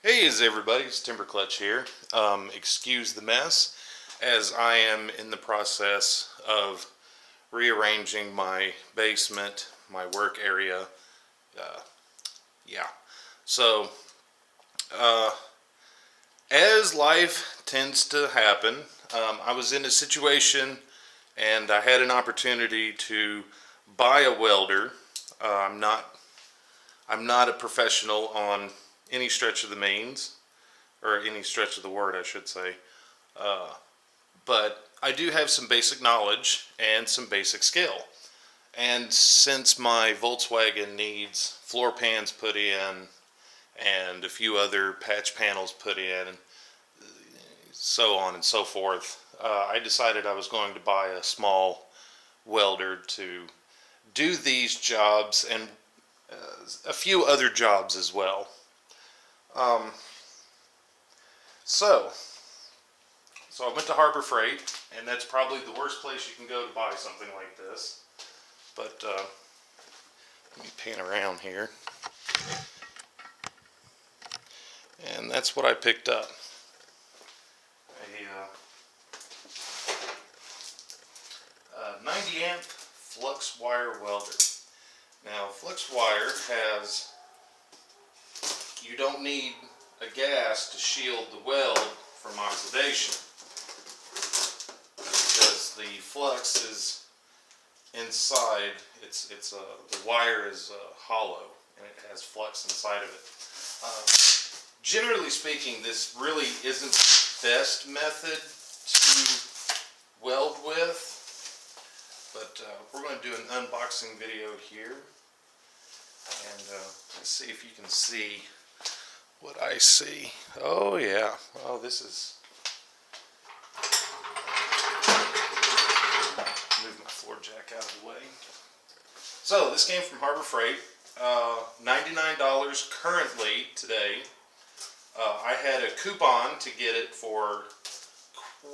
Hey, everybody, it's Timber Clutch here. Excuse the mess, as I am in the process of rearranging my basement, my work area. Uh, yeah. So, uh, as life tends to happen, I was in a situation and I had an opportunity to buy a welder. I'm not a professional on any stretch of the means, or any stretch of the word, I should say. Uh, but I do have some basic knowledge and some basic skill. And since my Volkswagen needs floor pans put in and a few other patch panels put in, so on and so forth, I decided I was going to buy a small welder to do these jobs and a few other jobs as well. Um, so, I went to Harbor Freight, and that's probably the worst place you can go to buy something like this. But let me pan around here. And that's what I picked up. A 90 amp flux wire welder. Now, flux wire has, you don't need a gas to shield the weld from oxidation, because the flux is inside. The wire is hollow and it has flux inside of it. Generally speaking, this really isn't the best method to weld with, but we're going to do an unboxing video here, and let's see if you can see what I see. Oh yeah, oh, this is, move my floor jack out of the way. So this came from Harbor Freight, $99 currently today. I had a coupon to get it for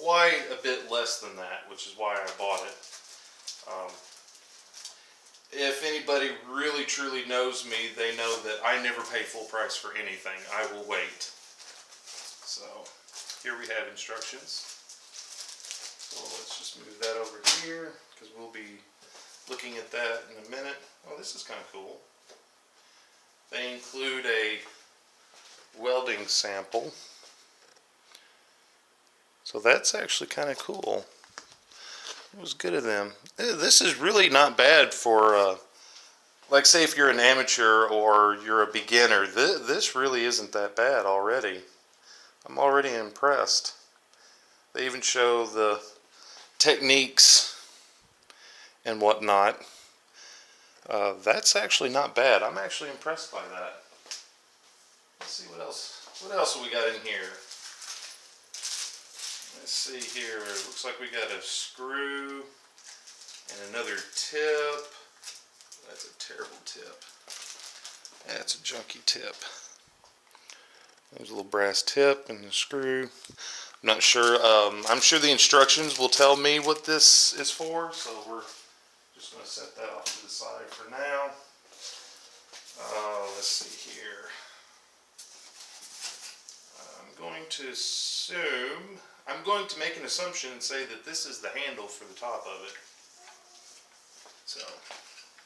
quite a bit less than that, which is why I bought it. If anybody really truly knows me, they know that I never pay full price for anything. I will wait. So here we have instructions. So let's just move that over here, because we'll be looking at that in a minute. Oh, this is kind of cool. They include a welding sample. So that's actually kind of cool. It was good of them. This is really not bad for, like, say if you're an amateur or you're a beginner. This really isn't that bad already. I'm already impressed. They even show the techniques and whatnot. That's actually not bad. I'm actually impressed by that. Let's see what else. What else have we got in here? Let's see here. Looks like we got a screw and another tip. That's a terrible tip. That's a junky tip. There's a little brass tip and a screw. I'm not sure. I'm sure the instructions will tell me what this is for, so we're just going to set that off to the side for now. Let's see here. I'm going to make an assumption and say that this is the handle for the top of it. So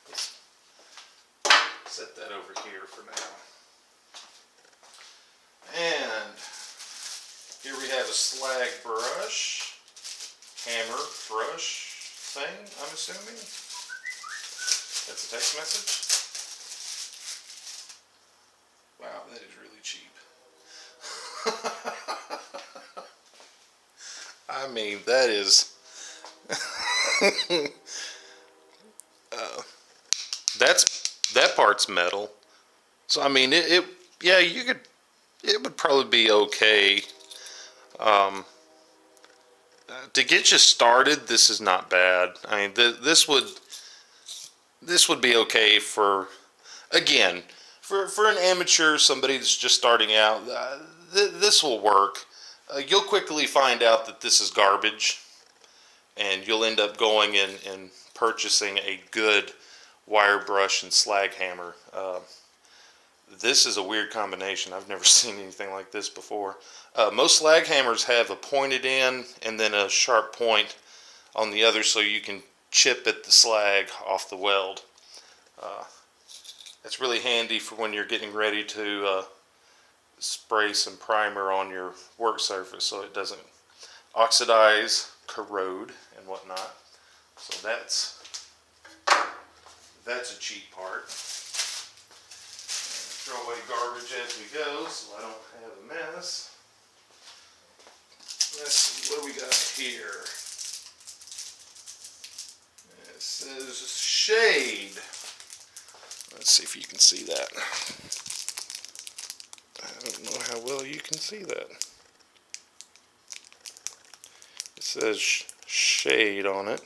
let's set that over here for now. And here we have a slag brush, hammer brush thing, I'm assuming. That's a text message. Wow, that is really cheap. I mean, that is that part's metal. So I mean, yeah, it would probably be okay. To get you started, this is not bad. I mean, this would be okay for, again, for an amateur, somebody that's just starting out. This will work. You'll quickly find out that this is garbage, and you'll end up going and purchasing a good wire brush and slag hammer. This is a weird combination. I've never seen anything like this before. Most slag hammers have a pointed end and then a sharp point on the other so you can chip at the slag off the weld. It's really handy for when you're getting ready to spray some primer on your work surface so it doesn't oxidize, corrode, and whatnot. So that's a cheap part. And throw away garbage as we go so I don't have a mess. Let's see, what do we got here? It says shade. Let's see if you can see that. I don't know how well you can see that. It says shade on it.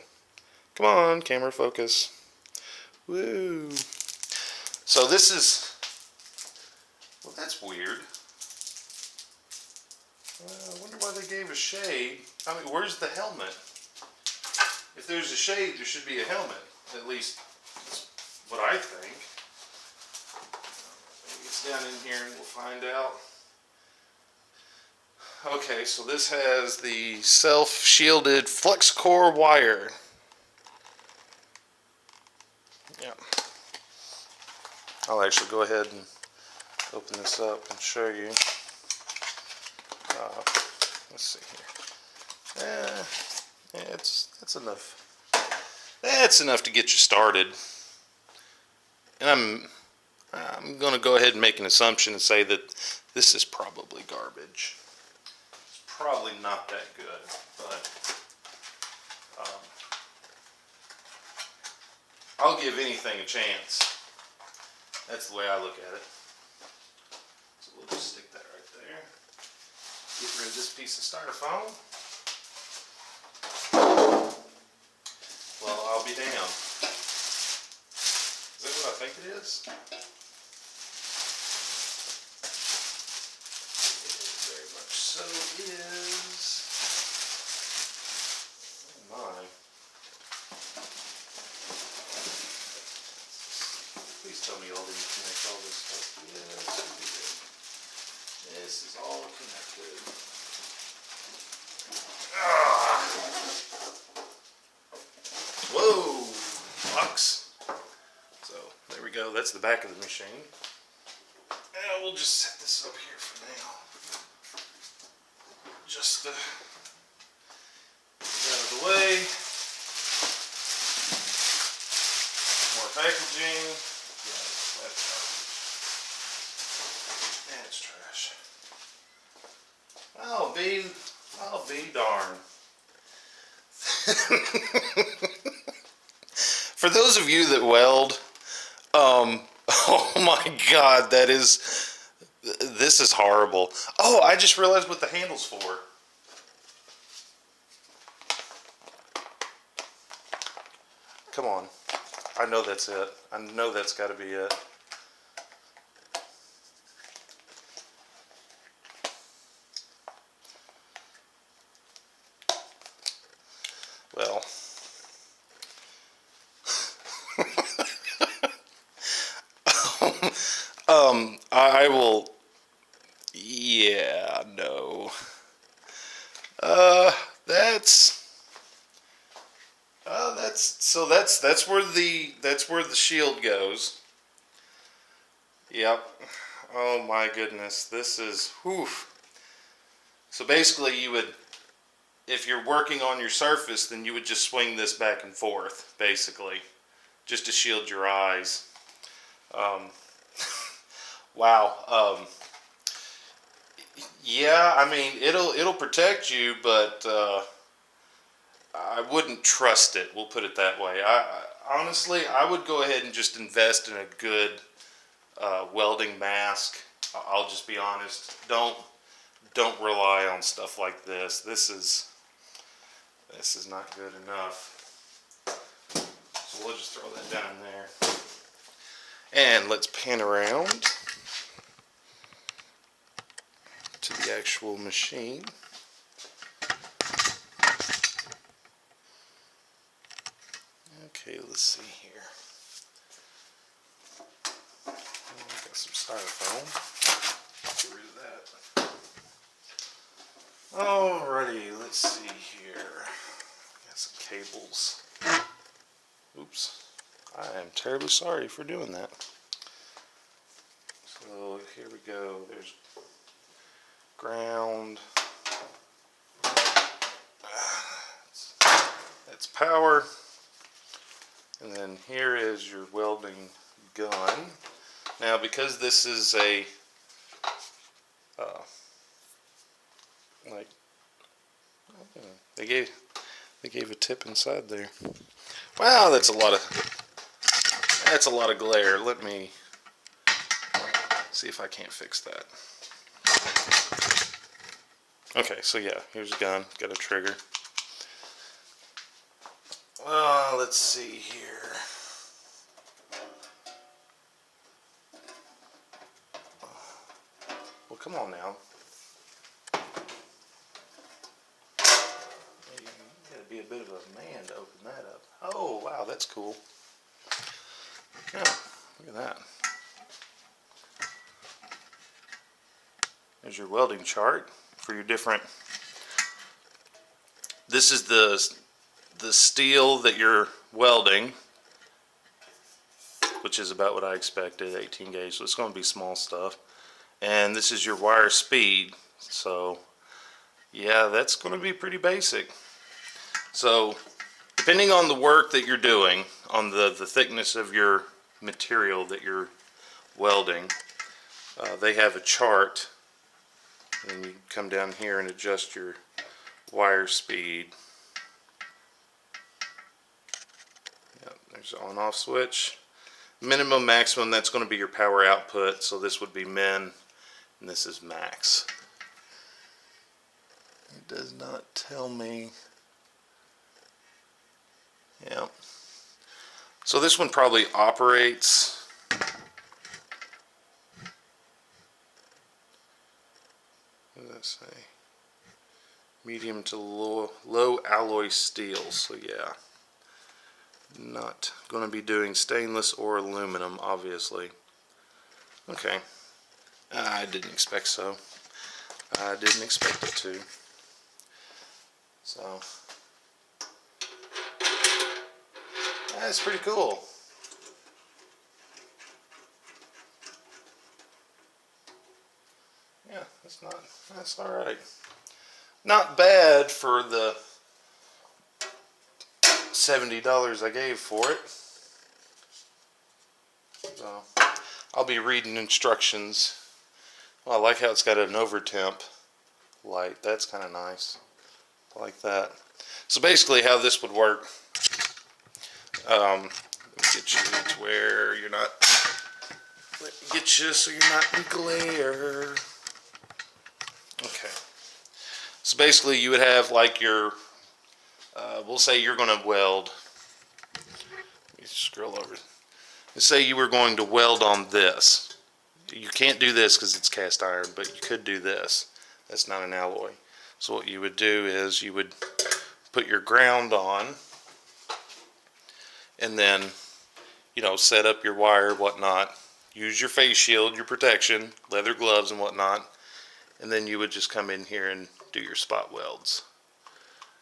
Come on, camera focus. Woo. So this is, well, that's weird. I wonder why they gave a shade. I mean, where's the helmet? If there's a shade, there should be a helmet. At least that's what I think. Maybe it's down in here and we'll find out. Okay, so this has the self-shielded flux core wire. Yeah. I'll actually go ahead and open this up and show you. Let's see here. That's enough. That's enough to get you started. And I'm going to go ahead and make an assumption and say that this is probably garbage. It's probably not that good, but I'll give anything a chance. That's the way I look at it. So we'll just stick that right there. Get rid of this piece of styrofoam. Well, I'll be damned. Is that what I think it is? It very much so is. Oh my. Please tell me all these connect all this stuff. Yes, we did. This is all connected. Whoa! Flux. So, there we go. That's the back of the machine. And we'll just set this up here for now. Just get out of the way. More packaging. Yeah, that's garbage. And it's trash. I'll be darned. For those of you that weld, oh my God, this is horrible. Oh, I just realized what the handle's for. Come on. I know that's it. I know that's got to be it. Well, I will, yeah, no, that's where the shield goes. Yep. Oh my goodness, this is, whew. So basically you would, if you're working on your surface, then you would just swing this back and forth, basically, just to shield your eyes. Wow. Yeah, I mean, it'll protect you, but I wouldn't trust it. We'll put it that way. Honestly, I would go ahead and just invest in a good welding mask. I'll just be honest. Don't rely on stuff like this. This is not good enough. So we'll just throw that down there. And let's pan around to the actual machine. Okay, let's see here. Got some styrofoam. Get rid of that. Alrighty, let's see here. Got some cables. Oops. I am terribly sorry for doing that. So here we go. There's ground. That's power. And then here is your welding gun. Now, because this is a they gave a tip inside there. Wow, that's a lot of glare. Let me see if I can't fix that. Okay, so yeah, here's a gun. Got a trigger. Let's see here. Well, come on now. You gotta be a bit of a man to open that up. Oh, wow, that's cool. Yeah, look at that. There's your welding chart for your different. This is the steel that you're welding, which is about what I expected, 18 gauge, so it's going to be small stuff. And this is your wire speed, so yeah, that's going to be pretty basic. So depending on the work that you're doing, on the thickness of your material that you're welding, they have a chart, and you come down here and adjust your wire speed. Yep, there's the on-off switch. Minimum, maximum, that's going to be your power output, so this would be min, and this is max. It does not tell me. Yeah. So this one probably operates. What does that say? Medium to low alloy steel. So yeah, not going to be doing stainless or aluminum, obviously. Okay. I didn't expect so. I didn't expect it to. So that's pretty cool. Yeah, that's all right. Not bad for the $70 I gave for it. So I'll be reading instructions. Well, I like how it's got an overtemp light. That's kind of nice. I like that. So basically how this would work, let me get you to where you're not, let me get you so you're not in glare. Okay. So basically you would have like your, we'll say you're going to weld, let me scroll over. Let's say you were going to weld on this. You can't do this because it's cast iron, but you could do this. That's not an alloy. So what you would do is you would put your ground on, and then, you know, set up your wire, whatnot. Use your face shield, your protection, leather gloves and whatnot, and then you would just come in here and do your spot welds,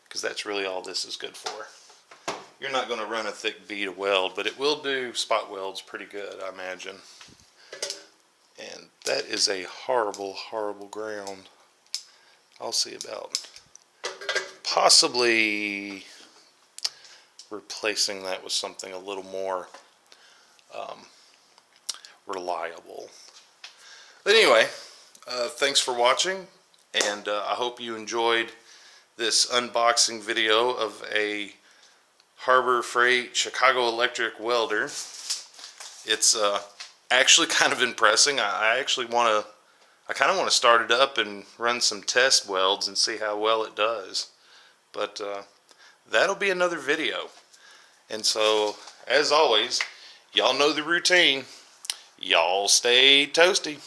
because that's really all this is good for. You're not going to run a thick bead of weld, but it will do spot welds pretty good, I imagine. And that is a horrible, horrible ground. I'll see about possibly replacing that with something a little more reliable. But anyway, thanks for watching, and I hope you enjoyed this unboxing video of a Harbor Freight Chicago Electric welder. It's actually kind of impressive. I kind of want to start it up and run some test welds and see how well it does. But that'll be another video. And so, as always, y'all know the routine. Y'all stay toasty.